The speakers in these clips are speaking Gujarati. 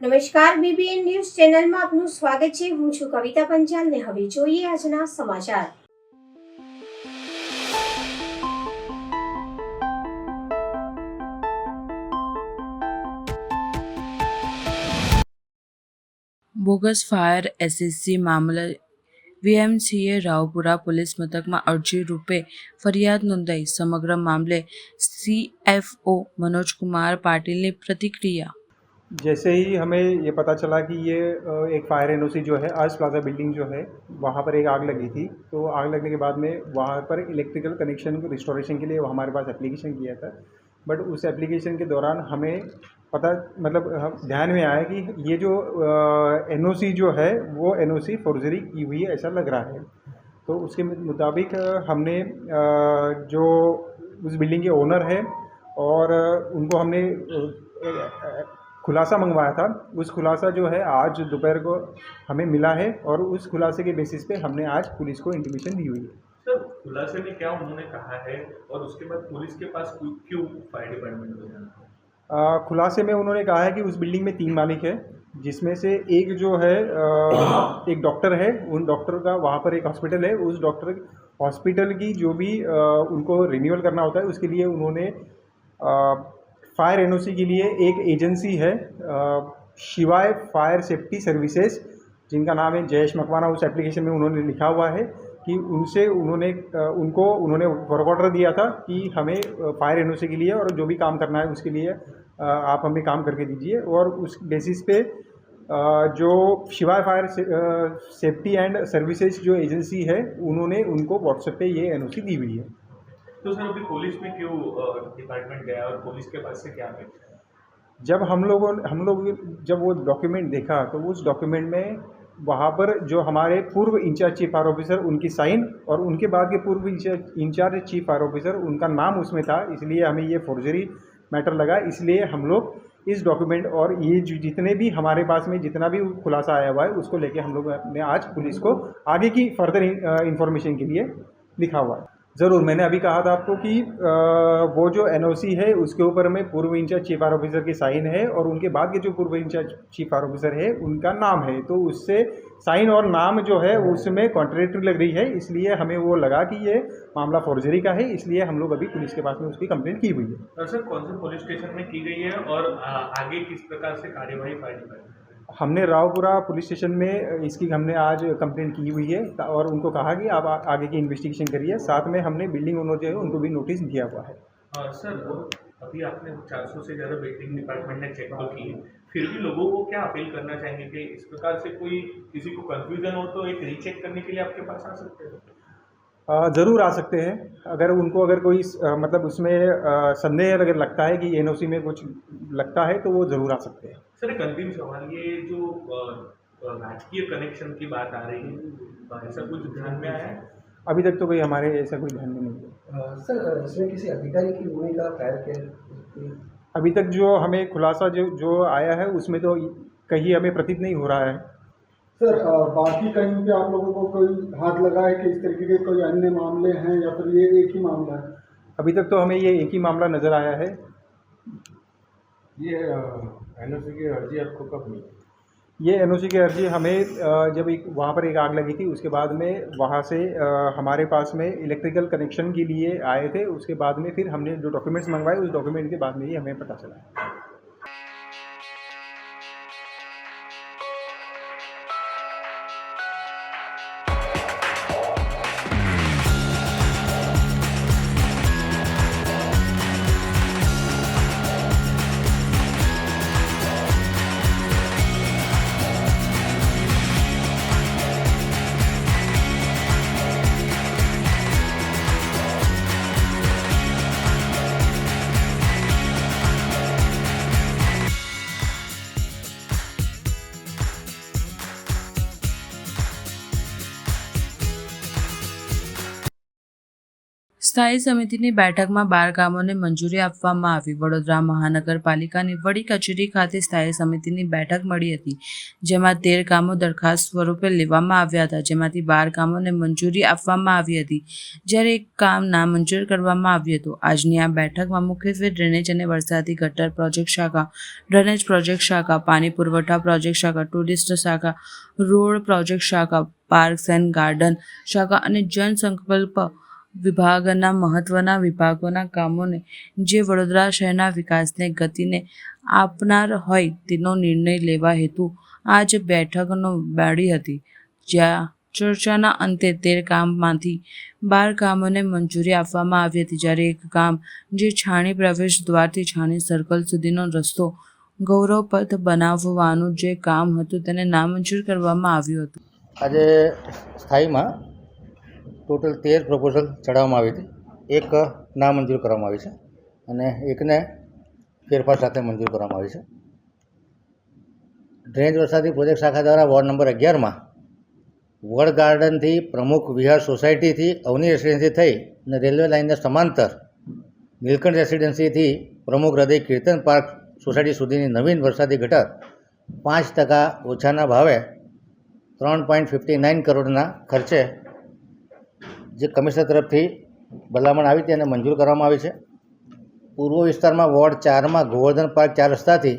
નમસ્કાર બીબીએન ન્યૂઝ ચેનલમાં આપનું સ્વાગત છે. હું છું કવિતા પંચાલ ને હવે જોઈએ આજના સમાચાર. બોગસ ફાયર એસએસસી મામલે વીએમસીએ રાવપુરા પોલીસ મથકમાં અરજી રૂપે ફરિયાદ નોંધાઈ. સમગ્ર મામલે सीएफओ मनोज कुमार पाटिल ने प्रतिक्रिया. जैसे ही हमें ये पता चला कि ये एक फायर एनओसी जो है आज प्लाजा बिल्डिंग जो है वहाँ पर एक आग लगी थी, तो आग लगने के बाद में वहाँ पर इलेक्ट्रिकल कनेक्शन रिस्टोरेशन के लिए हमारे पास एप्लीकेशन किया था. बट उस एप्लीकेशन के दौरान हमें पता ध्यान में आया कि ये जो एनओसी जो है वो एनओसी फॉर्जरी की हुई है ऐसा लग रहा है. तो उसके मुताबिक हमने जो उस बिल्डिंग के ओनर है और उनको हमने खुलासा मंगवाया था. उस खुलासा जो है आज दोपहर को हमें मिला है और उस खुलासे के बेसिस पे हमने आज पुलिस को इंटीमेशन दी हुई है. सर, खुलासे में क्या उन्होंने कहा है और उसके बाद पुलिस के पास क्यों फायर डिपार्टमेंट को जाना है? खुलासे में उन्होंने कहा है कि उस बिल्डिंग में 3 मालिक है, जिसमें से एक जो है एक डॉक्टर है. उन डॉक्टर का वहाँ पर एक हॉस्पिटल है. उस डॉक्टर हॉस्पिटल की जो भी उनको रिन्यूअल करना होता है उसके लिए उन्होंने फायर एनओसी के लिए एक एजेंसी है शिवाय फायर सेफ्टी सर्विसेज, जिनका नाम है जयेश मकवाना. उस एप्लीकेशन में उन्होंने लिखा हुआ है कि उनसे उन्होंने वर्क ऑर्डर दिया था कि हमें फायर एनओसी के लिए और जो भी काम करना है उसके लिए आप हमें काम करके दीजिए. और उस बेसिस पे जो शिवाय फायर सेफ्टी एंड सर्विसेज जो एजेंसी है उन्होंने उनको व्हाट्सएप पे ये एनओसी दी हुई है. तो सर, अभी पुलिस में क्यों डिपार्टमेंट गया और पुलिस के पास से क्या है? जब हम लोग जब वो डॉक्यूमेंट देखा तो उस डॉक्यूमेंट में वहाँ पर जो हमारे पूर्व इंचार्ज चीफ फायर ऑफिसर उनकी साइन और उनके बाद के पूर्व इंचार्ज चीफ फायर ऑफिसर उनका नाम उसमें था, इसलिए हमें ये फॉर्जरी मैटर लगा. इसलिए हम लोग इस डॉक्यूमेंट और ये जितने भी हमारे पास में जितना भी खुलासा आया हुआ है उसको लेके हम लोग ने आज पुलिस को आगे की फर्दर इंफॉर्मेशन के लिए लिखा हुआ है. ज़रूर, मैंने अभी कहा था आपको कि वो जो एनओसी है उसके ऊपर में पूर्व इंचार्ज चीफ फायर ऑफिसर की साइन है और उनके बाद के जो पूर्व इंचार्ज चीफ फायर ऑफिसर है उनका नाम है, तो उससे साइन और नाम जो है उसमें कॉन्ट्रडिक्टरी लग रही है. इसलिए हमें वो लगा कि ये मामला फॉर्जरी का है, इसलिए हम लोग अभी पुलिस के पास में उसकी कंप्लेंट की हुई है. सर, कौन से पुलिस स्टेशन में की गई है और आगे किस प्रकार से कार्यवाही फायर डिपार्टमेंट? हमने रावपुरा पुलिस स्टेशन में इसकी हमने आज कंप्लेंट की हुई है और उनको कहा कि आप आगे की इन्वेस्टिगेशन करिए. साथ में हमने बिल्डिंग ओनर जो है उनको भी नोटिस दिया हुआ है. सर, अभी आपने 400 से ज़्यादा बिल्डिंग डिपार्टमेंट ने चेक तो की, फिर भी लोगों को क्या अपील करना चाहेंगे कि इस प्रकार से कोई किसी को कन्फ्यूजन हो तो एक रीचेक करने के लिए आपके पास आ सकते हैं? ज़रूर आ सकते हैं. अगर उनको कोई उसमें संदेह अगर लगता है कि एनओसी में कुछ लगता है तो वो ज़रूर आ सकते हैं. सर, एक अंतिम सवाल, ये जो राजकीय कनेक्शन की बात आ रही है, ऐसा कुछ ध्यान में आया है? अभी तक तो कोई हमारे ऐसा कोई ध्यान में नहीं है. सर, इसमें किसी अधिकारी की भूमिका फायर के अभी तक जो हमें खुलासा जो आया है उसमें तो कहीं हमें प्रतीत नहीं हो रहा है. सर, बाकी कहीं पे आप लोगों को कोई हाथ लगा है कि इस तरीके के कोई अन्य मामले हैं या फिर ये एक ही मामला है? अभी तक तो हमें ये एक ही मामला नज़र आया है. ये एनओसी की अर्जी आपको कब मिली? ये एनओसी की अर्जी हमें जब वहाँ पर एक आग लगी थी उसके बाद में वहाँ से हमारे पास में इलेक्ट्रिकल कनेक्शन के लिए आए थे. उसके बाद में फिर हमने जो डॉक्यूमेंट्स मंगवाए उस डॉक्यूमेंट के बाद में ही हमें पता चला. સ્થાયી સમિતિની બેઠકમાં 12 કામોને મંજૂરી આપવામાં આવી. વડોદરા મહાનગરપાલિકાની વડી કચેરી ખાતે સ્થાયી સમિતિની બેઠક મળી હતી, જેમાં 13 કામો દરખાસ્ત સ્વરૂપે લેવામાં આવ્યા હતા, જેમાંથી 12 કામોને મંજૂરી આપવામાં આવી હતી, જ્યારે એક કામ નામંજૂર કરવામાં આવ્યું હતું. આજની આ બેઠકમાં મુખ્યત્વે ડ્રેનેજ અને વરસાદી ગટર પ્રોજેક્ટ શાખા, ડ્રેનેજ પ્રોજેક્ટ શાખા, પાણી પુરવઠા પ્રોજેક્ટ શાખા, ટુરિસ્ટ શાખા, રોડ પ્રોજેક્ટ શાખા, પાર્ક્સ એન્ડ ગાર્ડન શાખા અને જનસંકલ્પ વિભાગના મહત્વના વિભાગોના કામોને જે વડોદરા શહેરના વિકાસને ગતિને આપનાર હોય તેનો નિર્ણય લેવા હેતુ આજ બેઠકનો મળી હતી, જ્યાં ચર્ચાના અંતે 13 કામમાંથી 12 કામોને મંજૂરી આપવામાં આવી હતી, જ્યારે એક કામ જે છાણી પ્રવેશ દ્વારથી છાણી સર્કલ સુધીનો રસ્તો ગૌરવપથ બનાવવાનું જે કામ હતું તેને નામંજૂર કરવામાં આવ્યું હતું. આજે સ્થાયીમાં ટોટલ 13 પ્રપોઝલ ચડાવવામાં આવી હતી. એક નામંજૂર કરવામાં આવી છે અને એકને ફેરફાર સાથે મંજૂર કરવામાં આવી છે. ડ્રેનેજ વરસાદી પ્રોજેક્ટ શાખા દ્વારા વોર્ડ નંબર 11માં વડ ગાર્ડનથી પ્રમુખ વિહાર સોસાયટીથી અવની રેસિડેન્સી થઈ અને રેલવે લાઇનને સમાંતર નીલકંઠ રેસિડેન્સીથી પ્રમુખ હૃદય કીર્તન પાર્ક સોસાયટી સુધીની નવીન વરસાદી ગટર 5% ઓછાના ભાવે 3.59 કરોડના ખર્ચે જે કમિશનર તરફથી ભલામણ આવી હતી અને મંજૂર કરવામાં આવી છે. પૂર્વ વિસ્તારમાં વોર્ડ 4માં ગોવર્ધન પાર્ક 4 રસ્તાથી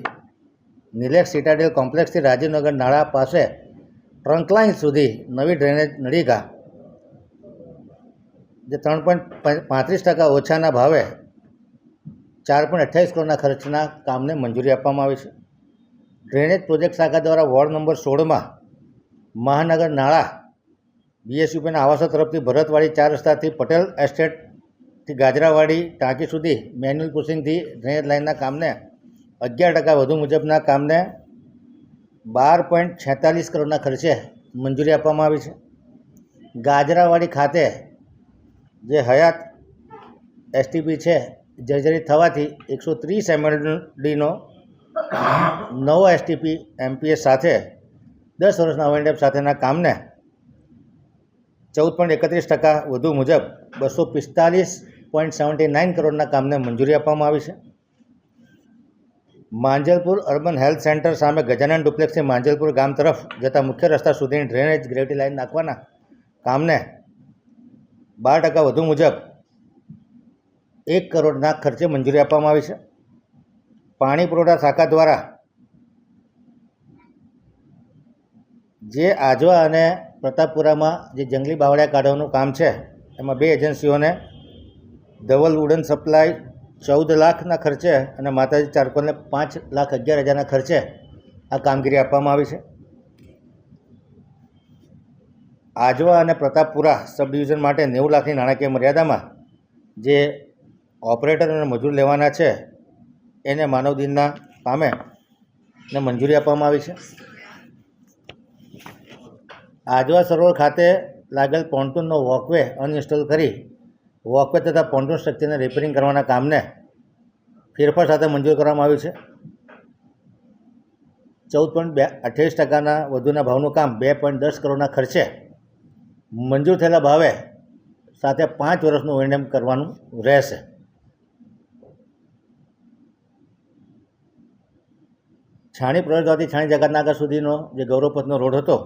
નિલેક્સ સિટાડેલ કોમ્પ્લેક્સથી રાજીવનગર નાળા પાસે ટ્રંક લાઇન સુધી નવી ડ્રેનેજ નળીકા જે 3.35% ઓછાના ભાવે 4.28 કરોડના ખર્ચના કામને મંજૂરી આપવામાં આવી છે. ડ્રેનેજ પ્રોજેક્ટ શાખા દ્વારા વોર્ડ નંબર 16માં મહાનગર નાળા બીએસયુપીના આવાસો તરફથી ભરતવાડી 4 રસ્તાથી પટેલ એસ્ટેટથી ગાજરાવાડી ટાંકી સુધી મેન્યુઅલ પુશિંગથી ડ્રેનેજ લાઇનના કામને 11% વધુ મુજબના કામને 12.46 કરોડના ખર્ચે મંજૂરી આપવામાં આવી છે. ગાજરાવાડી ખાતે જે હયાત એસટીપી છે જર્જરિત થવાથી 130 MLDનો નવો એસટીપી એમપીએસ સાથે 10 વર્ષના ઓવરડેપ સાથેના કામને 14.31% વધુ મુજબ 245.79 કરોડના કામને મંજૂરી આપવામાં આવી છે. માંજલપુર અર્બન હેલ્થ સેન્ટર સામે ગજાનન ડુપ્લેક્સથી માંજલપુર ગામ તરફ જતા મુખ્ય રસ્તા સુધીની ડ્રેનેજ ગ્રેવિટી લાઇન નાખવાના કામને 12% વધુ મુજબ 1 કરોડના ખર્ચે મંજૂરી આપવામાં આવી છે. પાણી પુરવઠા શાખા દ્વારા જે આજવા અને પ્રતાપપુરામાં જે જંગલી બાવળિયા કાઢવાનું કામ છે એમાં 2 એજન્સીઓને ધવલ વુડન સપ્લાય 14 લાખના ખર્ચે અને માતાજી ચારકોલને 5,11,000ના ખર્ચે આ કામગીરી આપવામાં આવી છે. આજવા અને પ્રતાપપુરા સબ ડિવિઝન માટે 90 લાખની નાણાકીય મર્યાદામાં જે ઓપરેટર અને મજૂર લેવાના છે એને માનવ દિનના કામે ને મંજૂરી આપવામાં આવી છે. આજવા સરોવર ખાતે લાગેલ પોન્ટૂનનો વોકવે અનઇન્સ્ટોલ કરી વોકવે તથા પોન્ટૂન સ્ટ્રક્ચરને રિપેરિંગ કરવાના કામને ફેરફાર સાથે મંજૂર કરવામાં આવ્યું છે. 14.28%ના વધુના ભાવનું કામ 2.10 કરોડના ખર્ચે મંજૂર થયેલા ભાવે સાથે 5 વર્ષનું ઓએનએમ કરવાનું રહેશે. છાણી પ્રવેશદ્વારથી છાણી જગતનાગર સુધીનો જે ગૌરવપથનો રોડ હતો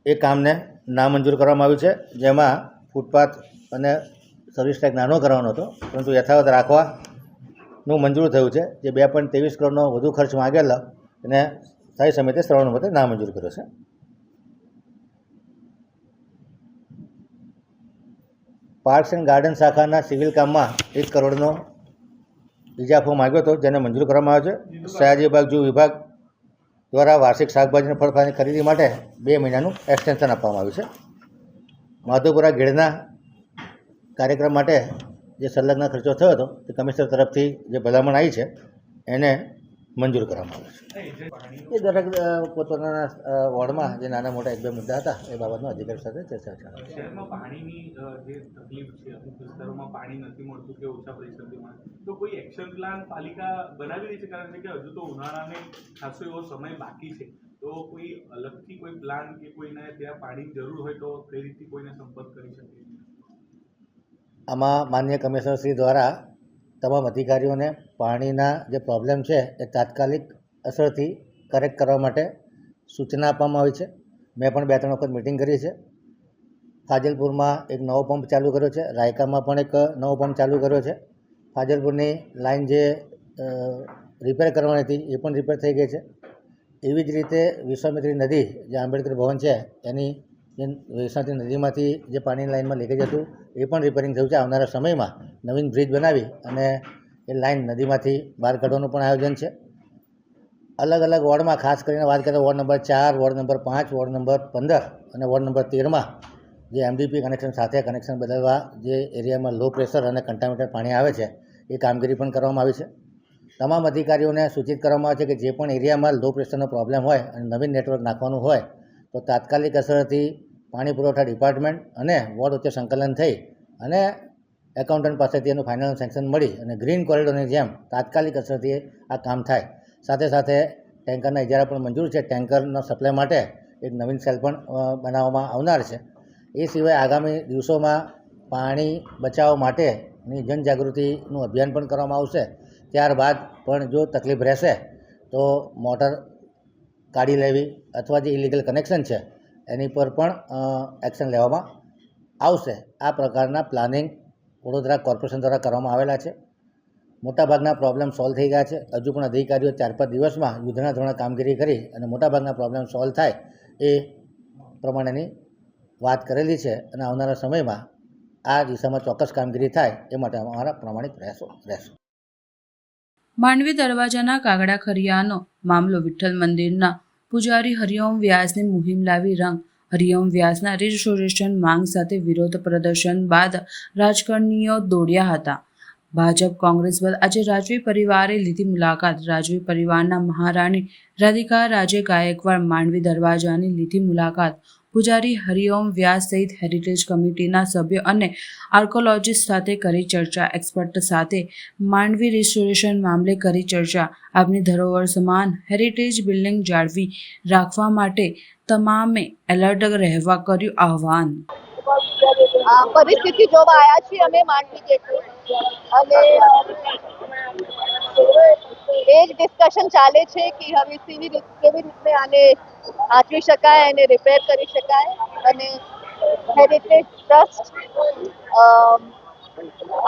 એ કામને નામંજૂર કરવામાં આવ્યું છે, જેમાં ફૂટપાથ અને સર્વિસ ટેક્સ નાનો કરવાનો હતો પરંતુ યથાવત રાખવાનું મંજૂર થયું છે. જે 2.23 કરોડનો વધુ ખર્ચ માગેલો અને સ્થાયી સમિતિએ સર્વાનુમતે નામંજૂર કર્યો છે. પાર્ક્સ એન્ડ ગાર્ડન શાખાના સિવિલ કામમાં 1 કરોડનો ઇજાફો માગ્યો હતો, જેને મંજૂર કરવામાં આવ્યો છે. સયાજી બાગ જૂ વિભાગ દ્વારા વાર્ષિક શાકભાજી અને ફળફળાની ખરીદી માટે 2 મહિનાનું એક્સટેન્શન આપવામાં આવ્યું છે. માધવપુરા ગેળના કાર્યક્રમ માટે જે સંલગ્ન ખર્ચો થયો હતો તે કમિશનર તરફથી જે ભલામણ આવી છે એને મંજૂર કરવામાં આવ્યું છે. એ દરેક પોતાના વોર્ડમાં જે નાના મોટા 1-2 મુદ્દા હતા એ બાબતનો અધિકારી સાથે ચર્ચા છે. શહેરમાં પાણીની જે તકલીફ છે, અમુક વિસ્તારોમાં પાણી નથી મળતું કે ઓછા પૈસાથી મળે, તો કોઈ એક્શન પ્લાન પાલિકા બનાવી રહી છે? કારણ કે હજુ તો ઉનાળાને ખાસો એવો સમય બાકી છે, તો કોઈ અલગથી કોઈ પ્લાન કે કોઈને ત્યાં પાણીની જરૂર હોય તો કઈ રીતે કોઈને સંપર્ક કરી શકે? આમાં માનનીય કમિશનરશ્રી દ્વારા તમામ અધિકારીઓને પાણીના જે પ્રોબ્લેમ છે એ તાત્કાલિક અસરથી કરેક્ટ કરવા માટે સૂચના આપવામાં આવી છે. મેં પણ 2-3 વખત મિટિંગ કરી છે. ફાજલપુરમાં એક નવો પંપ ચાલુ કર્યો છે, રાયકામાં પણ એક નવો પંપ ચાલુ કર્યો છે. ફાજલપુરની લાઇન જે રિપેર કરવાની હતી એ પણ રિપેર થઈ ગઈ છે. એવી જ રીતે વિશ્વામિત્રી નદી જે આંબેડકર ભવન છે એની જે વિશ્વામિત્રી નદીમાંથી જે પાણીની લાઇનમાં લીકેજ હતું એ પણ રિપેરિંગ થયું છે. આવનારા સમયમાં નવીન બ્રિજ બનાવી અને એ લાઇન નદીમાંથી બહાર કાઢવાનું પણ આયોજન છે. અલગ અલગ વોર્ડમાં ખાસ કરીને વાત કરીએ તો ward number 4, ward number 5, ward number 15 અને વોર્ડ નંબર 13માં જે એમડીપી કનેક્શન સાથે કનેક્શન બદલવા જે એરિયામાં લો પ્રેશર અને કન્ટામિનેટેડ પાણી આવે છે એ કામગીરી પણ કરવામાં આવી છે. તમામ અધિકારીઓને સૂચિત કરવામાં આવે છે કે જે પણ એરિયામાં લો પ્રેશરનો પ્રોબ્લેમ હોય અને નવીન નેટવર્ક નાખવાનું હોય તો તાત્કાલિક અસરથી પાણી પુરવઠા ડિપાર્ટમેન્ટ અને વોર્ડ વચ્ચે સંકલન થઈ અને એકાઉન્ટન્ટ પાસેથી એનું ફાઇનલ સેન્કશન મળી અને ગ્રીન કોરિડોરની જેમ તાત્કાલિક અસરથી આ કામ થાય. સાથે સાથે ટેન્કરના ઇજારા પણ મંજૂર છે. ટેન્કરનો સપ્લાય માટે એક નવીન સેલ પણ બનાવવામાં આવનાર છે. એ સિવાય આગામી દિવસોમાં પાણી બચાવ માટેની જનજાગૃતિનું અભિયાન પણ કરવામાં આવશે. ત્યારબાદ પણ જો તકલીફ રહેશે તો મોટર કાઢી લેવી અથવા જે ઇલીગલ કનેક્શન છે એની પર પણ એક્શન લેવામાં આવશે. આ પ્રકારના પ્લાનિંગ વડોદરા કોર્પોરેશન દ્વારા કરવામાં આવેલા છે. મોટાભાગના પ્રોબ્લેમ સોલ્વ થઈ ગયા છે. હજુ પણ અધિકારીઓ 4-5 દિવસમાં યુદ્ધના ધોરણે કામગીરી કરી અને મોટાભાગના પ્રોબ્લેમ સોલ્વ થાય એ પ્રમાણેની વાત કરેલી છે અને આવનારા સમયમાં આ દિશામાં ચોક્કસ કામગીરી થાય એ માટે અમારા પ્રામાણિક પ્રયાસો રહેશે. માંડવી દરવાજાના કાગડા ખરિયાનો મામલો વિઠ્ઠલ મંદિરના પૂજારી હરિઓમ વ્યાસની મુહિમ લાવી રંગ. હરિઓમ વ્યાસના રિસ્ટોરેશન માંગ સાથે વિરોધ પ્રદર્શન બાદ રાજકારણીઓ દોડ્યા હતા. ભાજપ કોંગ્રેસ બાદ આજે રાજવી પરિવારે લીધી મુલાકાત. રાજવી પરિવારના મહારાણી રાધિકા રાજે ગાયકવાડ માંડવી દરવાજાની લીધી મુલાકાત. પૂજારી હરિઓમ વ્યાસ સહિત હેરિટેજ કમિટીના સભ્યો અને આર્કોલોજીસ્ટ સાથે કરી ચર્ચા. એક્સપર્ટ સાથે માંડવી રિસ્ટોરેશન મામલે કરી ચર્ચા. આપની ધરોહર સમાન હેરિટેજ બિલ્ડિંગ જાળવી રાખવા માટે તમામે એલર્ટ રહેવા કર્યું આહવાન. પરિસ્થિતિ જોવા આવ્યા છીએ અમે માંડવી જેટલું અને એ જ ડિસ્કશન ચાલે છે કે હવે કેવી રીતે આને સાચવી શકાય અને રિપેર કરી શકાય. અને હેરિટેજ ટ્રસ્ટ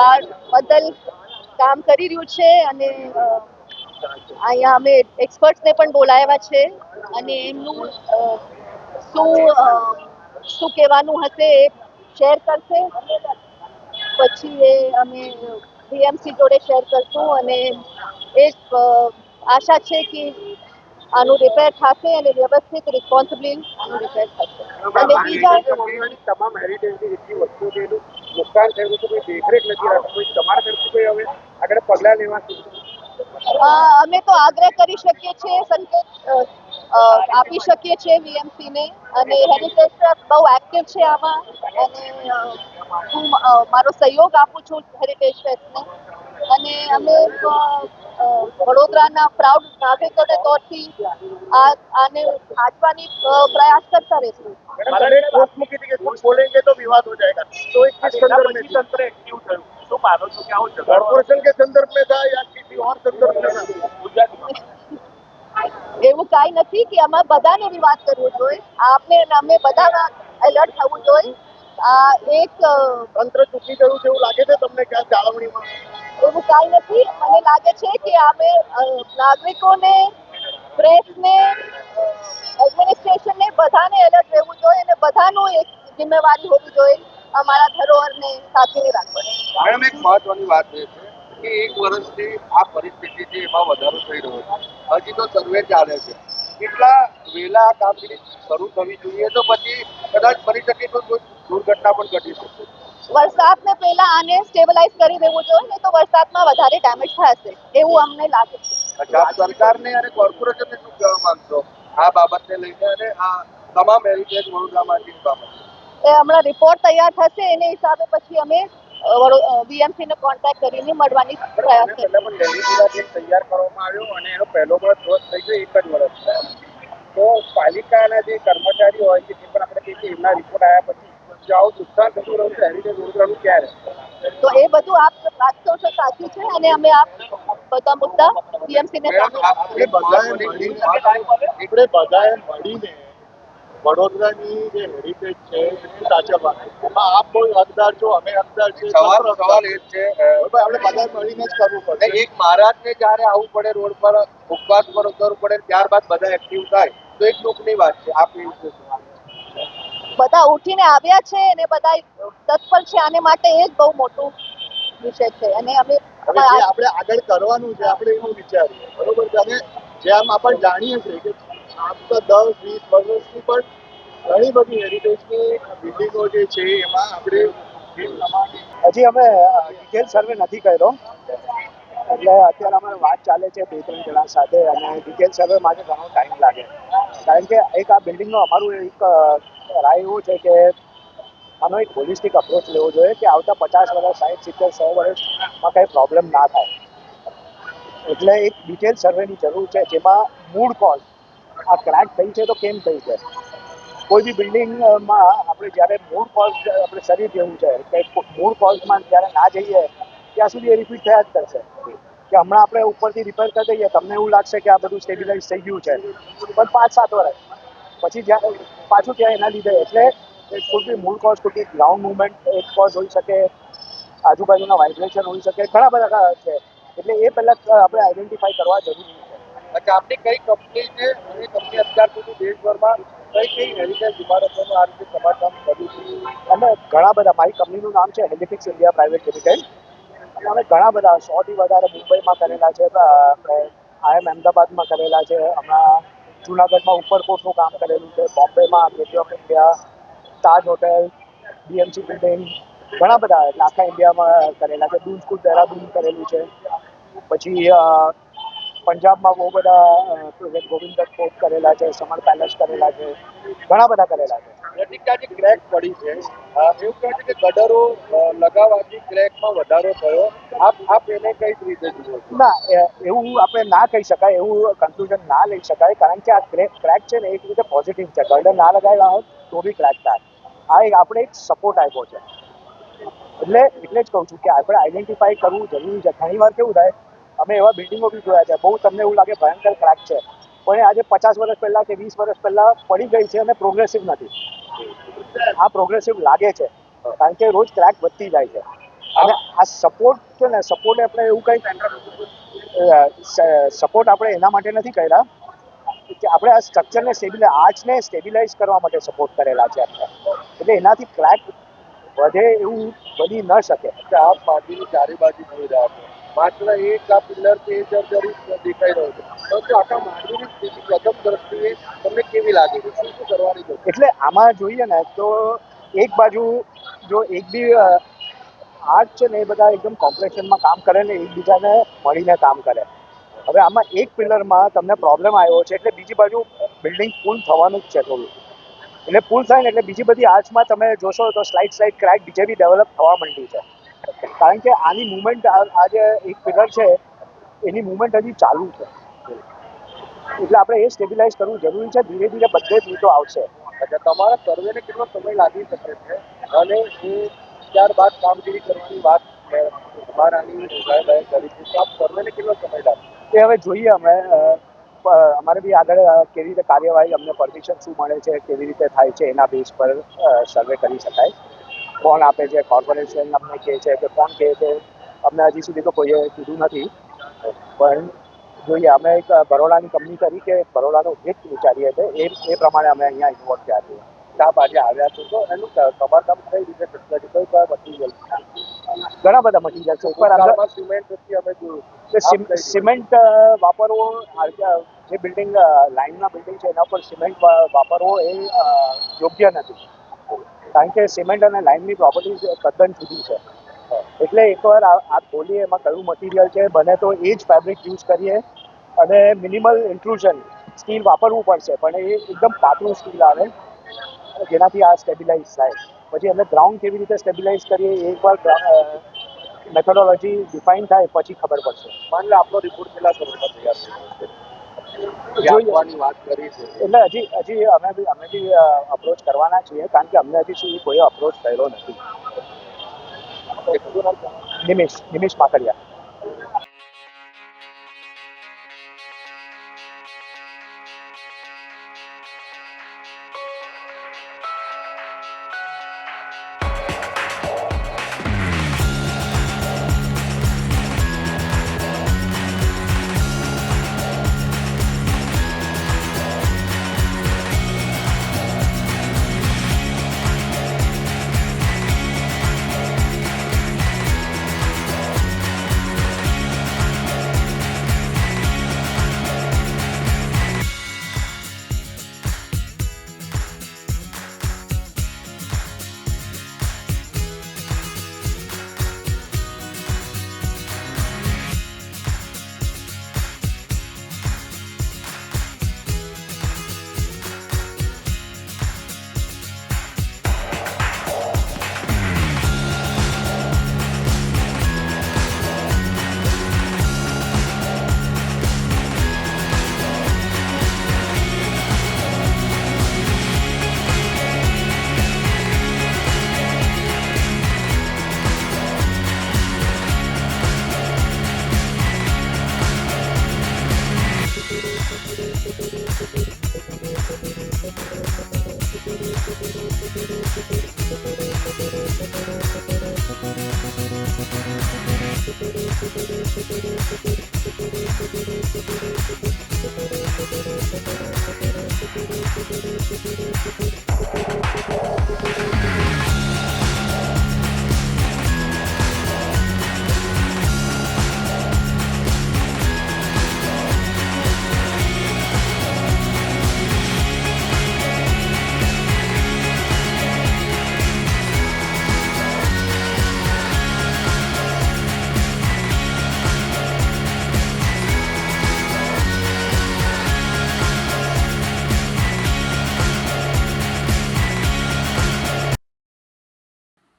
આ બદલ કામ કરી રહ્યું છે અને અહીંયા અમે એક્સપર્ટ્સને પણ બોલાવ્યા છે અને એમનું શું કહેવાનું હશે એ શેર કરશે. પછી એ અમે બીએમસી જોડે શેર કરશું અને એક આશા છે કે આનું રિપેર થશે અને વ્યવસ્થિત રિસ્પોન્સિબલી આનું રિપેર થશે. અને બીજા તમામ હેરિટેજની જેટલી વસ્તુઓ છે એનું નુકસાન થયું છે, કોઈ દેખરેખ નથી રાખતા, કોઈ તમારા તરફથી કોઈ હવે આગળ પગલાં લેવા છે? અમે તો આગ્રહ કરી શકીએ છીએ, સંકેત આપી શકીએ છીએ વીએમસીને અને હેરિટેજ ટ્રસ્ટ બહુ એક્ટિવ છે આમાં અને હું મારો સહયોગ આપું છું હેરિટેજ ટ્રસ્ટને અને અમે વડોદરાના પ્રાઉડ નાગરિકોને તौरથી આને સાચવાની પ્રયાસ करता રહેશું. पोस्ट मुकी थी कि कुछ बोलेंगे तो विवाद हो जाएगा, तो इस संदर्भ में तंत्र एक्टिव થયું શું માનો છો કે આવું कॉर्पोरेशन के संदर्भ में था या किसी और संदर्भ में था? એવું કાંઈ નથી કે અમે બધાને વિવાદ કરવો જોઈએ. આપને અમે બધા એલર્ટ થવું જોઈએ. આ એક તંત્ર ચૂકી ગયું છે એવું લાગે છે તમને ક્યાં જાળવણીમાં? એવું કાંઈ નથી. મને લાગે છે કે અમે નાગરિકોને, પ્રેસને, એડમિનિસ્ટ્રેશનને બધાને એલર્ટ રહેવું જોઈએ અને બધાનું એક જિમ્મેવારી હોવી જોઈએ અમારા ધરોહરને સાચવી રાખવાની. મેડમ, એક મહત્વની વાત એ છે કે 1 વર્ષથી આ પરિસ્થિતિ છે એમાં વધારો થઈ રહ્યો છે. હજી તો સર્વે ચાલે છે. કેટલા વહેલા આ કામગીરી શરૂ થવી જોઈએ તો પછી કદાચ બની શકે તો કોઈ દુર્ઘટના પણ ઘટી શકે. વરસાદને પહેલા આને સ્ટેબલાઇઝ કરી દેવું જોઈએ, નહીં તો વરસાદમાં વધારે ડેમેજ થશે એવું અમને લાગે છે. આપ સરકારને અને કોર્પોરેશનને શું કહેવા માંગશો આ બાબતને લઈને અને આ તમામ હેરિટેજ વડોદરામાંથી બાબત? એ હમણાં રિપોર્ટ તૈયાર થશે એને હિસાબે પછી અમે વીએમસીને કોન્ટેક્ટ કરીને મળવાની પ્રયાસ કરીશું. પહેલા પણ દિલ્હી વિભાગ તૈયાર કરવામાં આવ્યો અને એનો પહેલો વર્ષ થઈ ગયો, 1 જ વર્ષ. તો પાલિકાના જે કર્મચારીઓ હોય છે તે પણ આપણે કહીએ એમના રિપોર્ટ આવ્યા પછી જે આવું નુકસાન થતું રહ્યું છે હેરિટેજ વડોદરાનું ક્યારે? તો એ બધું આપ વાત તો સાચી છે અને અમે આ બધા મુદ્દા બીએમસી ને આપણે બધાએ મળીને વડોદરાની જે હેરિટેજ છે એની સાચવવાની એમાં આપ કોઈ હકદાર છો, અમે હકદાર છે. સવાલ એ જ છે આપણે બધાએ મળીને જ કરવું પડે. એક મહારાજને જ્યારે આવવું પડે રોડ પર ઉપવાસ પર ઉતરવું પડે ત્યારબાદ બધા એક્ટિવ થાય તો એક દુઃખની વાત છે. આપ એ વિશે બધા ઉઠીને આવ્યા છે અને બધા તત્પર છે આને માટે એ જ બહુ મોટું વિષય છે અને અમે હવે જે આપણે આગળ કરવાનું છે આપણે એવું વિચારીએ, બરોબર છે. અને જેમ આપણે જાણીએ છીએ કે આમ તો 10-20 વર્ષથી પણ ઘણી બધી હેરિટેજની બિલ્ડિંગો જે છે એમાં આપણે હજી અમે ડિટેલ સર્વે નથી કર્યો, એટલે અત્યારે અમારે વાત ચાલે છે 2-3 જણા સાથે અને ડિટેલ સર્વે માટે ઘણો ટાઈમ લાગે. કારણ કે એક આ બિલ્ડિંગનો અમારું એક રાય એવું છે કે આનો એક હોલિસ્ટિક અપ્રોચ લેવો જોઈએ કે આવતા 50 વર્ષ 60, 70, 100 વર્ષમાં કંઈ પ્રોબ્લેમ ના થાય. એટલે એક ડિટેલ સર્વેની જરૂર છે જેમાં મૂળ કોઝ આ ક્રેક થઈ છે તો કેમ થઈ છે. કોઈ બી બિલ્ડિંગમાં આપણે જ્યારે મૂળ કોઝ આપણે શરીર જેવું છે કે મૂળ કોઝમાં જ્યારે ના જઈએ ત્યાં સુધી એ રિપીટ થયા જ કરશે. કે હમણાં આપણે ઉપરથી રિપેર કરી દઈએ તમને એવું લાગશે કે આ બધું સ્ટેબિલાઇઝ થઈ ગયું છે, પણ 5-7 વર્ષ પછી જ્યાં પાછું ત્યાં એના લીધે એટલે કોઈ બી મૂળ કોઝ કોઈ ગ્રાઉન્ડ મુવમેન્ટ એક કોઝ હોઈ શકે, આજુબાજુના વાઇબ્રેશન હોઈ શકે, ઘણા બધા છે. એટલે એ પહેલાં આપણે આઈડેન્ટિફાઈ કરવા જરૂરી છે. અચ્છા, આપની કઈ કંપની છે અને કંપની અત્યાર સુધી દેશભરમાં કઈ હેરિટેજ ઇમારતોનું આ રીતે સમારકામ કર્યું છે? અમે ઘણા બધા, મારી કંપનીનું નામ છે હેલિફિક્સ ઇન્ડિયા પ્રાઇવેટ લિમિટેડ અને અમે ઘણા બધા 100થી વધારે મુંબઈમાં કરેલા છે, આપણે અમદાવાદમાં કરેલા છે, હમણાં જુનાગઢમાં ઉપરકોટનું કામ કરેલું છે, બોમ્બેમાં gateway of India, Taj hotel, BMC building, ઘણા બધા એટલે આખા ઇન્ડિયામાં કરેલા છે. દૂન સ્કૂલ દહેરાદૂન કરેલું છે. પછી પંજાબમાં બહુ બધા પ્રોજેક્ટ ગોવિંદ ફોર્ટ કરેલા છે, સમર પેલેસ કરેલા છે, ઘણા બધા કરેલા છે. પ્રતિકાની ક્રેક પડી છે, એવું કહે છે કે ગટરો લગાવવાથી ક્રેકમાં વધારો થયો. આપ એને કઈ રીતે જુઓ છો? ના, એવું આપણે ના કહી શકાય, એવું કન્ક્લુઝન ના લઈ શકાય, કારણ કે આ ક્રેક છે ને એક રીતે પોઝિટિવ છે. ગર્ડર ના લગાવેલા હોત તો બી ક્રેક થાય. આ આપણે એક સપોર્ટ આપ્યો છે. એટલે જ કહું છું કે આપણે આઈડેન્ટિફાઈ કરવું જરૂરી છે. ઘણી વાર કેવું થાય, અમે એવા બિલ્ડિંગો બી જોયા છે, બહુ તમને એવું લાગે ભયંકર ક્રેક છે, પણ આજે 50 વર્ષ પહેલાં કે 20 વર્ષ પહેલાં પડી ગઈ છે અને પ્રોગ્રેસિવ નથી. આ પ્રોગ્રેસિવ લાગે છે કારણ કે રોજ ક્રેક વધતી જાય છે. અને આ સપોર્ટ છે ને, સપોર્ટ આપણે એવું કંઈ સપોર્ટ આપણે એના માટે નથી કર્યા કે આપણે આ સ્ટ્રક્ચરને આર્ચને સ્ટેબિલાઇઝ કરવા માટે સપોર્ટ કરેલા છે આપણે. એટલે એનાથી ક્રેક વધે એવું બની ન શકે. આપ માટીની ચારે બાજુ જોઈ રહ્યા છો, માત્ર એક આ પિલર છે એ જર્જરિત દેખાઈ રહ્યો છે, પરંતુ આખા માટીની સ્થિતિ પ્રથમ દ્રષ્ટિએ તમને કેવી લાગે છે? શું કરવાની જરૂર? એટલે આમાં જોઈએ ને તો એક બાજુ જો એક બી આર્ચ છે ને એ બધા એકદમ કોમ્પ્રેશનમાં કામ કરે ને એકબીજાને મળીને કામ કરે. હવે આમાં એક પિલરમાં તમને પ્રોબ્લેમ આવ્યો છે એટલે બીજી બાજુ બિલ્ડિંગ પુલ થવાનું જ છે થોડું. એટલે પુલ થાય ને એટલે બીજી બધી આર્ચમાં તમે જોશો તો સ્લાઇડ ક્રેક બીજે બી ડેવલપ થવા માંડી છે. કારણ કે આની મુવમેન્ટ આ જે એક પિલર છે એની મુવમેન્ટ હજી ચાલુ છે. એટલે આપણે એ સ્ટેબિલાઇઝ કરવું જરૂરી છે. ધીરે ધીરે બધે જ રીતો આવશે. અચ્છા, તમારા સર્વેને કેટલો સમય લાગી શકે છે અને એ ત્યારબાદ કામગીરી કરવાની વાત અમારાની વિભાગએ કરી છે, તો આપ સર્વેને કેટલો સમય લાગશે? એ હવે જોઈએ અમે અમારે બી આગળ કેવી રીતે કાર્યવાહી, અમને પરમિશન શું મળે છે, કેવી રીતે થાય છે એના બેઝ પર સર્વે કરી શકાય. કોણ આપે છે, કોર્પોરેશન અમને કહે છે કે કોણ કહે છે, અમને હજી સુધી તો કોઈએ કીધું નથી. પણ જોઈએ, અમે એક બરોડાની કંપની તરીકે બરોડાનું હિત વિચારીએ છીએ, એ પ્રમાણે અમે અહીંયા ઇન્વોલ્વ થયા છીએ. આપ આજે આવ્યા છો તો એનું સમારકામ કઈ રીતે થશે? કઈ કયા મટીરિયલ? ઘણા બધા મટીરિયલ છે. ઉપર સિમેન્ટથી અમે જોયું કે સિમેન્ટ વાપરવો, જે બિલ્ડિંગ લાઇનના બિલ્ડિંગ છે એના પર સિમેન્ટ વાપરવો એ યોગ્ય નથી. કારણ કે સિમેન્ટ અને લાઇનની પ્રોપર્ટીઝ તદ્દન જુદી છે. એટલે એકવાર આ ખોલીએ એમાં કયું મટીરિયલ છે, બને તો એ જ ફેબ્રિક યુઝ કરીએ અને મિનિમલ ઇન્ટ્રુઝન સ્ટીલ વાપરવું પડશે, પણ એ એકદમ પાતળું સ્ટીલ આવે જેનાથી આ સ્ટેબિલાઇઝ થાય. પછી અમે ગ્રાઉન્ડ કેવી રીતે સ્ટેબિલાઇઝ કરીએ એ એકવાર મેથોડોલોજી ડિફાઇન થાય પછી ખબર પડશે. માની લો આપણો રિપોર્ટ કેટલા સમયમાં તૈયાર થઈ જશે? આપવાની વાત કરી છે. એટલે હજી અમે બી અપ્રોચ કરવાના છીએ, કારણ કે અમને હજી સુધી કોઈ અપ્રોચ થયેલો નથી. નિમિષ માકડિયા.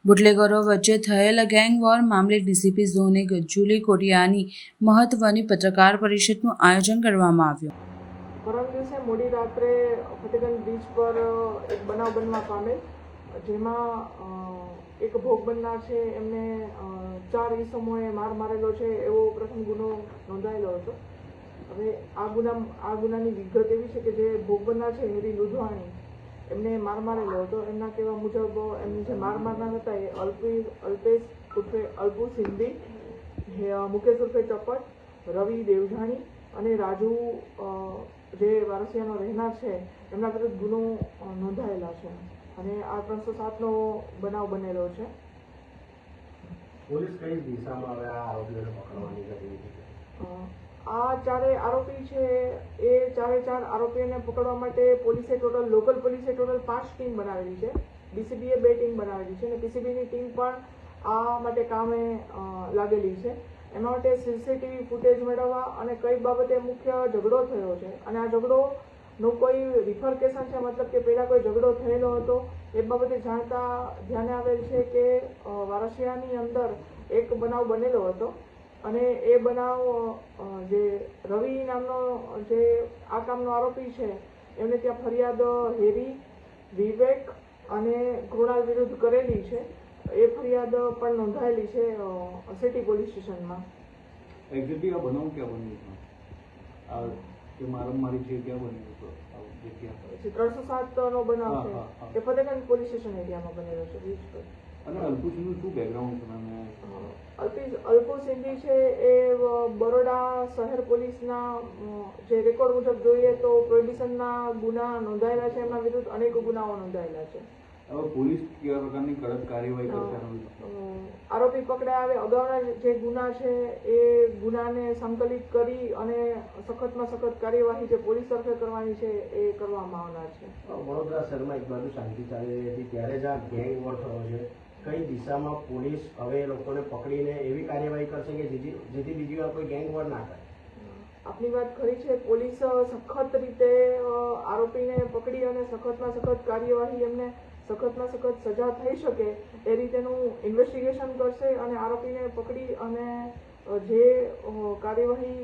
બુટલેગરો વચ્ચે થયેલા ગેંગવોર મામલે ડીસીપી ઝોન 1 જુલી કોટિયાની મહત્વની પત્રકાર પરિષદનું આયોજન કરવામાં આવ્યું. પરમ દિવસે મોડી રાત્રે ફતેગંજ બીચ પર એક બનાવ બનવા પામેલ, જેમાં એક ભોગ બનનાર છે એમને 4 ઈસમોએ માર મારેલો છે એવો પ્રથમ ગુનો નોંધાયેલો હતો. હવે આ ગુનાની વિગત એવી છે કે જે ભોગ બનનાર છે હેરી લુધવાણી, એમને માર મારેલો હતો. એમના કહેવા મુજબ એમને જે માર મારનાર હતા એ અલ્પેશ ઉર્ફે અલ્પુ સિંધી, મુકેશ ઉર્ફે ચપ્પટ, રવિ દેવજાણી અને રાજુ જે વારસિયાનો રહેનાર છે એમના વિરુદ્ધ ગુનો નોંધાયેલા છે અને આ 307નો બનાવ બનેલો છે. પોલીસ કઈ દિશામાં હવે આ આરોપીઓને પકડવાની કરી? આ 4 આરોપી છે એ 4 આરોપીઓને પકડવા માટે લોકલ પોલીસે ટોટલ 5 ટીમ બનાવેલી છે. ડીસીબીએ 2 ટીમ બનાવેલી છે અને પીસીબીની ટીમ પણ આ માટે કામે લાગેલી છે. એના માટે સીસીટીવી ફૂટેજ મેળવવા અને કઈ બાબતે મુખ્ય ઝઘડો થયો છે અને આ ઝઘડોનું કોઈ રિફરકેશન છે, મતલબ કે પહેલાં કોઈ ઝઘડો થયેલો હતો એ બાબતે જાણતા ધ્યાને આવેલ છે કે વારસિયાની અંદર એક બનાવ બનેલો હતો અને એ બનાવ જે રવિ નામનો જે આ કામનો આરોપી છે એમને ત્યાં ફરિયાદ હેરી, વિવેક અને કૃણાલ વિરુદ્ધ કરેલી છે. એ ફરિયાદ પણ નોંધાયેલી છે સિટી પોલીસ સ્ટેશનમાં. એક્ઝેક્ટલી આ બનાવ ક્યાં બન્યું છે? આ જે મારામારી છે ક્યાં બન્યું હતું? 307નો બનાવ છે એ ફતેગંજ પોલીસ સ્ટેશન એરિયામાં બનેલો છે, બીચ પર. અને અલ્પુસિંહનું શું બેકગ્રાઉન્ડ છે? અલ્પુ સિંધી છે એ બરોડા શહેર પોલીસના જે રેકોર્ડ મુજબ જોઈએ તો પ્રોહિબિશનના ગુના નોંધાયેલા છે, એમના વિરુદ્ધ અનેક ગુનાઓ નોંધાયેલા છે. હવે પોલીસ કેવા પ્રકારની કડક કાર્યવાહી કરશે? આરોપી પકડાયા આવે અગાઉના જે ગુના છે એ ગુનાને સંકલિત કરી અને સખતમાં સખત કાર્યવાહી જે પોલીસ તરફે કરવાની છે એ કરવામાં આવનાર છે. વડોદરા શહેરમાં એક બાજુ શાંતિ ચાલી રહી હતી ત્યારે જ આ ગેંગ વોર થયો છે. કઈ દિશામાં પોલીસ હવે લોકોને પકડીને એવી કાર્યવાહી કરશે કે જેથી બીજી વાર કોઈ ગેંગ વોર ના થાય? આપની વાત ખરી છે. પોલીસ સખત રીતે આરોપીને પકડી અને સખતમાં સખત કાર્યવાહી એમને સખતમાં સખત સજા થઈ શકે એ રીતેનું ઇન્વેસ્ટિગેશન કરશે અને આરોપીને પકડી અને જે કાર્યવાહી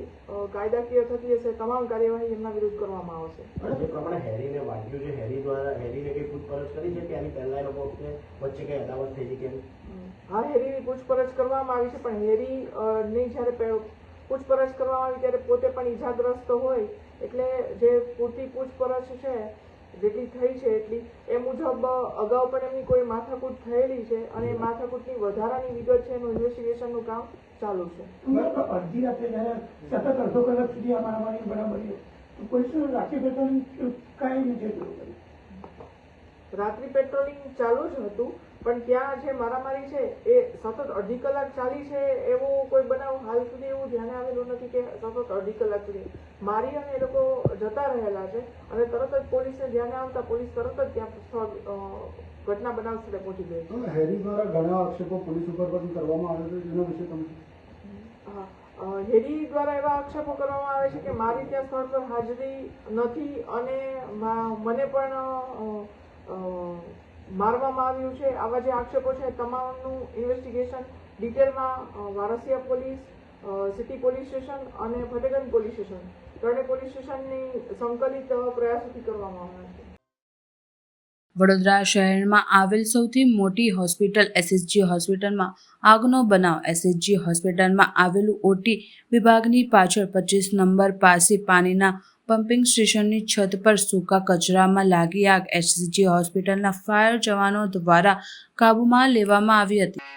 કાયદાકીય થતી હશે તમામ કાર્યવાહી એમના વિરુદ્ધ કરવામાં આવશે. જે પ્રમાણે હેરીને વાગ્યું છે, હેરીને કઈ પૂછપરછ કરી છે કે આની પહેલા એ લોકો વચ્ચે કઈ અદાવત થઈ છે કે? હા, હેરીની પૂછપરછ કરવામાં આવી છે, પણ હેરી ની જ્યારે પૂછપરછ કરવામાં આવી ત્યારે પોતે પણ ઈજાગ્રસ્ત હોય એટલે જે પૂરતી પૂછપરછ છે જેટલી થઈ છે એટલી એ મુજબ અગાઉ પણ એમની કોઈ માથાકૂટ થયેલી છે અને એ માથાકૂટની વધારાની વિગત છે એનું ઇન્વેસ્ટિગેશનનું કામ ચાલુ છે. અડધી રાત્રે જ્યારે સતત અડધો કલાક સુધી આ મારામારી બરાબર છે તો કોઈ રાત્રિ પેટ્રોલિંગ કાંઈ નથી. રાત્રિ પેટ્રોલિંગ ચાલુ જ હતું, પણ ત્યાં જે મારામારી છે એ સતત અડધી કલાક ચાલી છે એવો કોઈ બનાવ હાલ સુધી એવું ધ્યાને આવેલું નથી કે સતત અડધી કલાક સુધી મારી અને એ લોકો જતા રહેલા છે અને તરત જ પોલીસને ધ્યાને આવતા પોલીસ તરત જ ત્યાં ઘટના બનાવ સ્થળે પહોંચી ગઈ છે. હેરી દ્વારા ઘણા આક્ષેપો પોલીસ ઉપર પણ કરવામાં આવે છે, એના વિશે તમે? હેરી દ્વારા એવા આક્ષેપો કરવામાં આવે છે કે મારી ત્યાં સ્થળ પર હાજરી નથી અને મને પણ મારવામાં આવ્યું છે. આવા જે આક્ષેપો છે તમામનું ઇન્વેસ્ટિગેશન ડિટેલમાં Varasiya police, city police station અને ફતેગંજ પોલીસ સ્ટેશન ત્રણેય પોલીસ સ્ટેશનની સંકલિત પ્રયાસોથી કરવામાં આવ્યા છે. વડોદરા શહેરમાં આવેલ સૌથી મોટી હોસ્પિટલ એસએસજી હોસ્પિટલમાં આગનો બનાવ. એસએસજી હોસ્પિટલમાં આવેલું ઓટી વિભાગની પાછળ 25 નંબર પાસે પાણીના પમ્પિંગ સ્ટેશનની છત પર સૂકા કચરામાં લાગી આગ એસએસજી હોસ્પિટલના ફાયર જવાનો દ્વારા કાબૂમાં લેવામાં આવી હતી.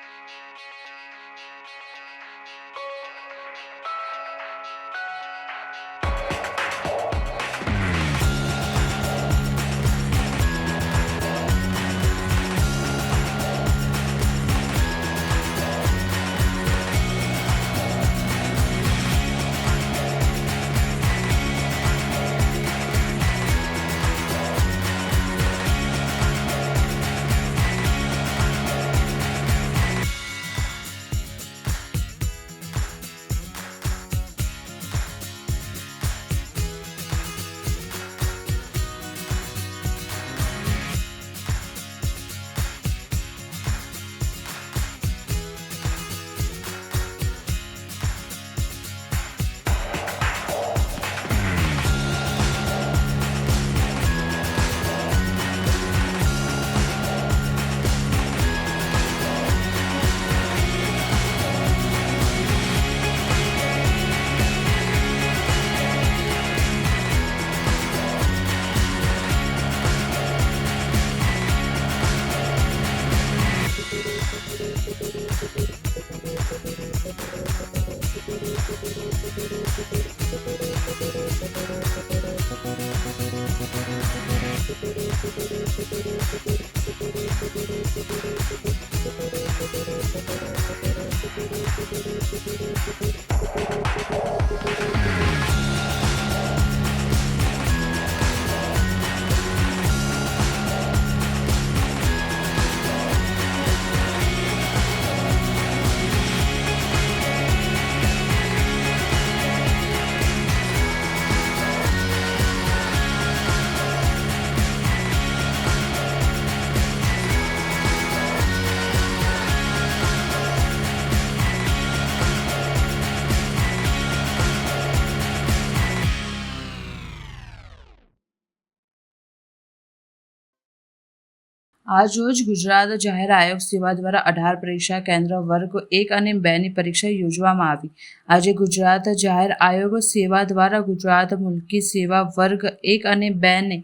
આજરોજ ગુજરાત જાહેર આયોગ સેવા દ્વારા 18 પરીક્ષા કેન્દ્ર વર્ગ 1 અને 2ની પરીક્ષા યોજવામાં આવી. આજે ગુજરાત જાહેર આયોગ સેવા દ્વારા ગુજરાત મુલ્કી સેવા વર્ગ 1 અને 2ને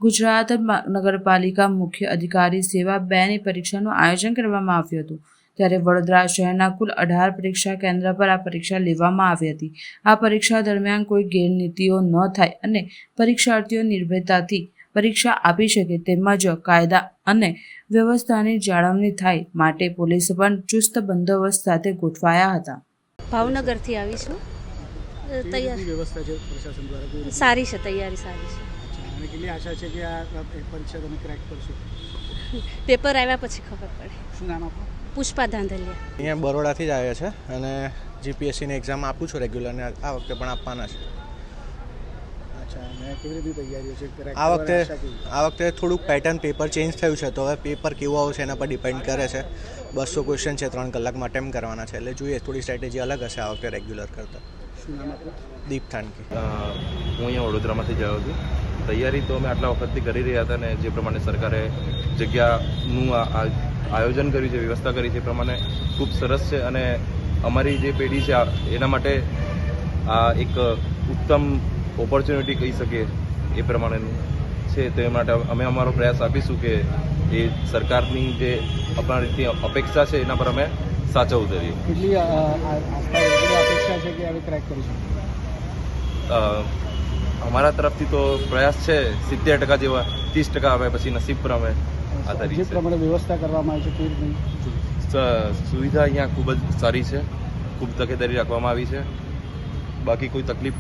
ગુજરાત નગરપાલિકા મુખ્ય અધિકારી સેવા 2ની પરીક્ષાનું આયોજન કરવામાં આવ્યું હતું. ત્યારે વડોદરા શહેરના કુલ 18 પરીક્ષા કેન્દ્ર પર આ પરીક્ષા લેવામાં આવી હતી. આ પરીક્ષા દરમિયાન કોઈ ગેરનીતિઓ ન થાય અને પરીક્ષાર્થીઓ નિર્ભયતાથી પરીક્ષા આપી શકે તેમજ કાયદા અને વ્યવસ્થાની જાળવણી થાય માટે પોલીસ પણ ચુસ્ત બંદોબસ્ત સાથે ગોઠવાયા હતા. ભાવનગરથી આવી છું. વ્યવસ્થા છે પ્રશાસન દ્વારા? સારી છે, તૈયારી સારી છે. અને કેટલી આશા છે કે આ પરીક્ષા તમે ક્રેક કરશો? પેપર આવ્યા પછી ખબર પડે. શું નામ આપો? પુષ્પા ધાંધલિયા. અહીંયા બરોડાથી જ આવ્યા છે અને જીપીએસસીની એક્ઝામ આપું છું રેગ્યુલર ને આ વખતે પણ આપવાના છે. અચ્છા અને કેવી રીતે તૈયારીઓ છે આ વખતે થોડુંક પેટર્ન પેપર ચેન્જ થયું છે, તો હવે પેપર કેવું આવશે એના પર ડિપેન્ડ કરે છે. 200 ક્વેશ્ચન છે, 3 કલાકમાં અટેમ્પ્ટ કરવાના છે, એટલે જોઈએ થોડી સ્ટ્રેટેજી અલગ હશે આ વખતે રેગ્યુલર કરતાં. શું નામ આપણું? દીપ થાનકી. હું અહીંયા વડોદરામાંથી જ આવ્યો છું. તૈયારી તો અમે આટલા વખતથી કરી રહ્યા હતા, ને જે પ્રમાણે સરકારે જગ્યાનું આયોજન કર્યું છે, વ્યવસ્થા કરી છે, એ પ્રમાણે ખૂબ સરસ છે. અને અમારી જે પેઢી છે એના માટે આ એક ઉત્તમ ઓપોર્ચ્યુનિટી કહી શકીએ એ પ્રમાણેનું છે. તો એ માટે અમે અમારો પ્રયાસ આપીશું કે એ સરકારની જે આપણા રીતની અપેક્ષા છે એના પર અમે સાચા ઉતરીએ. કેટલી અપેક્ષા છે કે હવે ક્રેક કરીશું? અમારા તરફથી તો પ્રયાસ છે 70% જેવા, 30% આવે પછી નસીબ પર અમે આધારિત જે છે. પ્રમાણે વ્યવસ્થા કરવામાં આવી છે કેવી રીતે? સુવિધા અહીંયા ખૂબ જ સારી છે, ખૂબ તકેદારી રાખવામાં આવી છે. બાકી કોઈ તકલીફ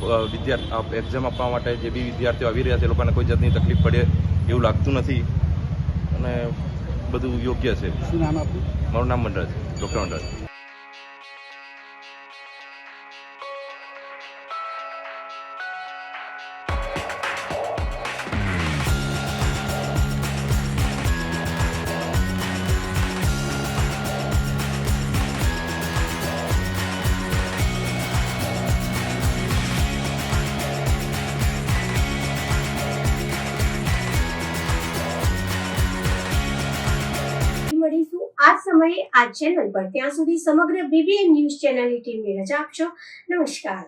એક્ઝામ આપવા માટે જે બી વિદ્યાર્થીઓ આવી રહ્યા છે એ લોકોને કોઈ જાતની તકલીફ પડે એવું લાગતું નથી અને બધું યોગ્ય છે. શું નામ આપનું? મારું નામ મંડળ છે, ડૉક્ટર મંડળ. મળીશું આ સમયે આ ચેનલ પર. ત્યાં સુધી સમગ્ર BBN ન્યૂઝ ચેનલની ટીમને રજા આપશો. નમસ્કાર.